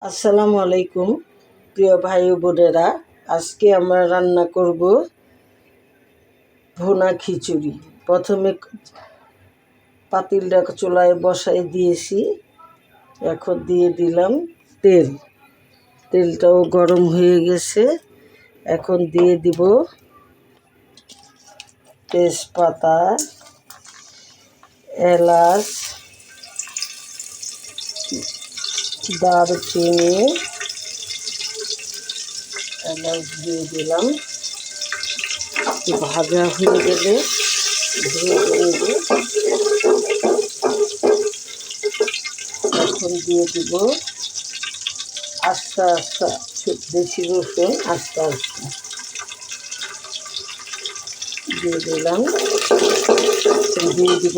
আসসালামু আলাইকুম প্রিয় ভাই ও বোনেরা। আজকে আমরা রান্না করব ভুনা খিচুড়ি। প্রথমে পাতিলটা চুলায় বসাই দিয়েছি, এখন দিয়ে দিলাম তেল। তেলটাও গরম হয়ে গেছে, এখন দিয়ে দিব তেজপাতা, এলাচ, দারচিনি, এলাচ দিয়ে দিলাম। ভাজা হয়ে গেলে এখন দিয়ে দিব আস্তে আস্তে দেশি রসুন আস্তে আস্তে দিয়ে দিলাম। দিয়ে দিব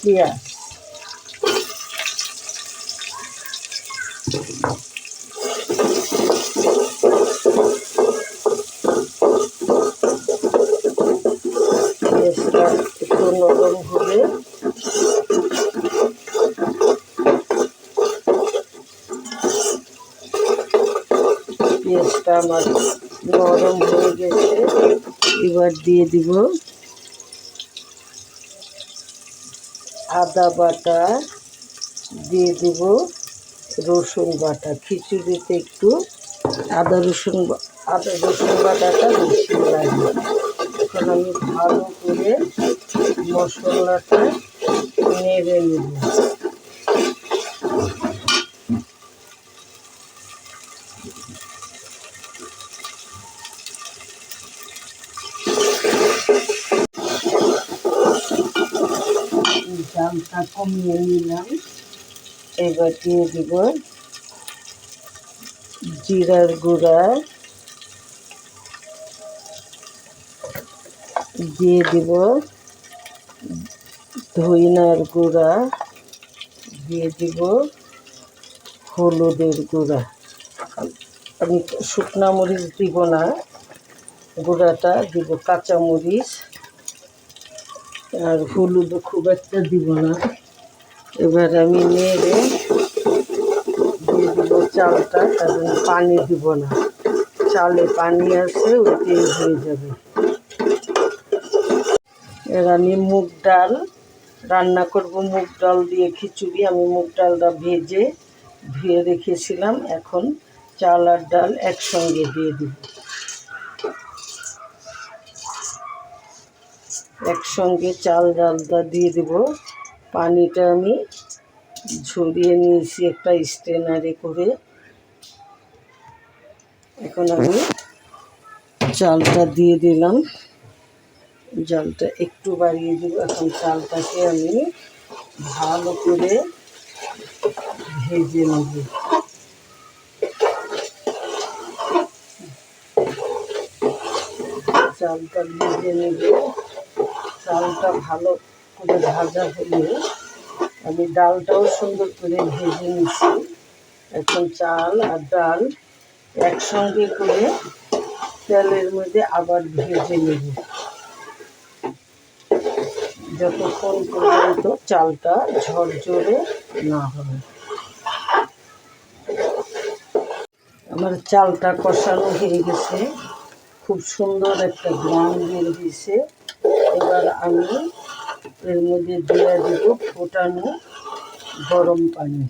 পেঁয়াজ, পেঁয়াজটা একটু নরম হবে পেঁয়াজটা আমার নরম হয়ে গেছে। এবার দিয়ে দিব আদা বাটা, দিয়ে দিব রসুন বাটা। খিচুড়িতে একটু আদা রসুন বাটাটা বেশি লাগে। এখন আমি ভালো করে মশলাটা নেড়ে নেব। জালটা কমিয়ে নিলাম। এবার দিয়ে দিব জিরার গুঁড়া, দিয়ে দিব ধইনার গুঁড়া, দিয়ে দিব হলুদের গুঁড়া। আমি শুকনা মরিচ দিব না, গুঁড়াটা দিব কাঁচা মরিচ, আর হলুদ খুব একটা দিব না। এবার আমি নেড়ে দিয়ে দিব চালটা, কারণ পানি দিব না, চালে পানি আছে ওইটাই হয়ে যাবে। এবার আমি মুগ ডাল রান্না করব, মুগ ডাল দিয়ে খিচুড়ি। আমি মুগ ডালটা ধুয়ে রেখেছিলাম, এখন চাল আর ডাল একসঙ্গে দিয়ে দিব। একসঙ্গে চাল ডালটা দিয়ে দিব। পানিটা আমি ঝরিয়ে নিয়েছি একটা স্ট্রেনারে করে। এখন আমি চালটা দিয়ে দিলাম, জালটা একটু বাড়িয়ে দিব। এখন চালটাকে আমি ভালো করে ভেজে নেব। চালটা ভেজে নেব। চালটা ভালো করে ভাজা হলে আমি ডালটাও সুন্দর করে ভেজে নিচ্ছি। এখন চাল আর ডাল একসঙ্গে করে তেলের মধ্যে আবার ভেজে নেব, যতক্ষণ পর্যন্ত চালটা ঝরঝরে না হয়। আমার চালটা কষানো হয়ে গেছে, খুব সুন্দর একটা গ্রান বের হয়েছে। এবার আমি এর মধ্যে দিয়ে দেব ফোটানো গরম পানি।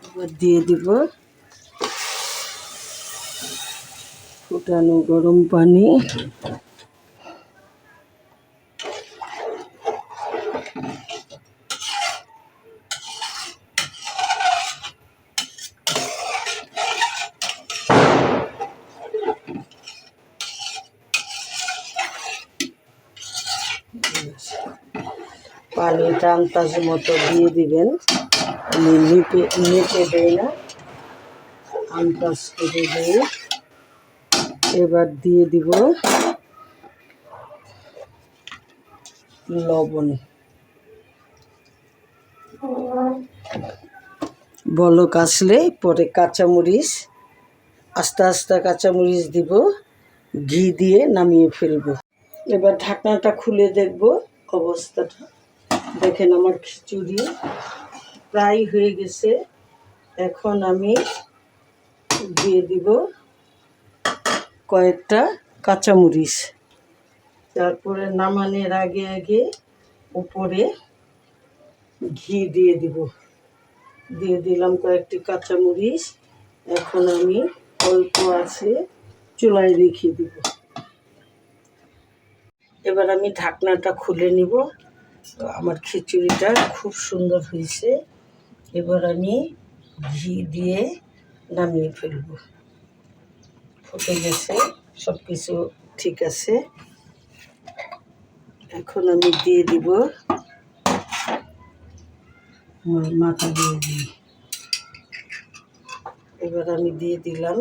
এবার দিয়ে দিব ফোটানো গরম পানি। পানিটা আন্দাজ মতো দিয়ে দিবেন, আমি মেপে দেই না, আন্দাজ করে দিয়ে। এবার দিয়ে দিব লবণ। বলক আসলে পরে কাঁচামরিচ, আস্তে আস্তে কাঁচামরিচ দিব, ঘি দিয়ে নামিয়ে ফেলব। এবার ঢাকনাটা খুলে দেখব অবস্থাটা। দেখেন আমার খিচুড়ি প্রায় হয়ে গেছে। এখন আমি দিয়ে দিব কয়েকটা কাঁচামরিচ। তারপরে নামানোর আগে আগে উপরে ঘি দিয়ে দিব। দিয়ে দিলাম কয়েকটি কাঁচামরিচ। এখন আমি অল্প আছে চুলায় রেখে দিব। এবার আমি ঢাকনাটা খুলে নিব। তো আমার খিচুড়িটা খুব সুন্দর হয়েছে। এবার আমি ঘি দিয়ে নামিয়ে ফেলব। ফুটে গেছে, সব কিছু ঠিক আছে। এখন আমি দিয়ে দিব মাথা দিয়ে দিই। এবার আমি দিয়ে দিলাম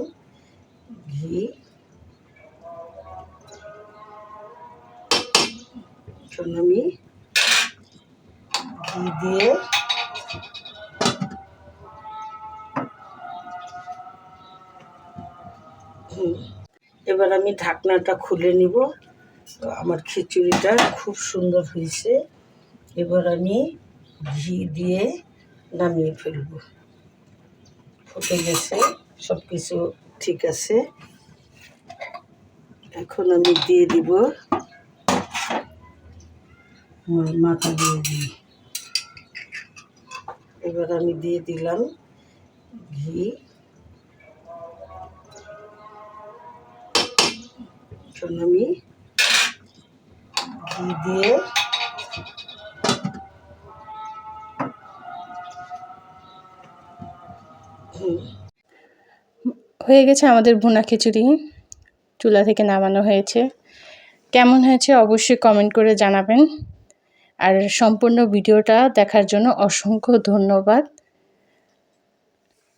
ঘি। এখন আমি ঘি দিয়ে এবার আমি ঢাকনাটা খুলে নিব। তো আমার খিচুড়িটা খুব সুন্দর হয়েছে। এবার আমি ঘি দিয়ে নামিয়ে ফেলব। ফুটে গেছে, সব কিছু ঠিক আছে। এখন আমি দিয়ে দিব মাথা দিয়ে দিই। এবার আমি দিয়ে দিলাম ঘি। এখন আমি ঘি দিয়ে হয়ে গেছে আমাদের ভুনা খিচুড়ি, চুলা থেকে নামানো হয়েছে। কেমন হয়েছে অবশ্যই কমেন্ট করে জানাবেন। আর সম্পূর্ণ ভিডিওটা দেখার জন্য অসংখ্য ধন্যবাদ।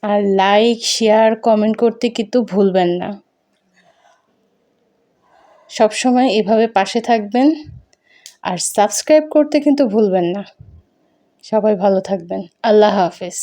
আর লাইক, শেয়ার, কমেন্ট করতে কিন্তু ভুলবেন না। সবসময় এভাবে পাশে থাকবেন। আর সাবস্ক্রাইব করতে কিন্তু ভুলবেন না। সবাই ভালো থাকবেন। আল্লাহ হাফেজ।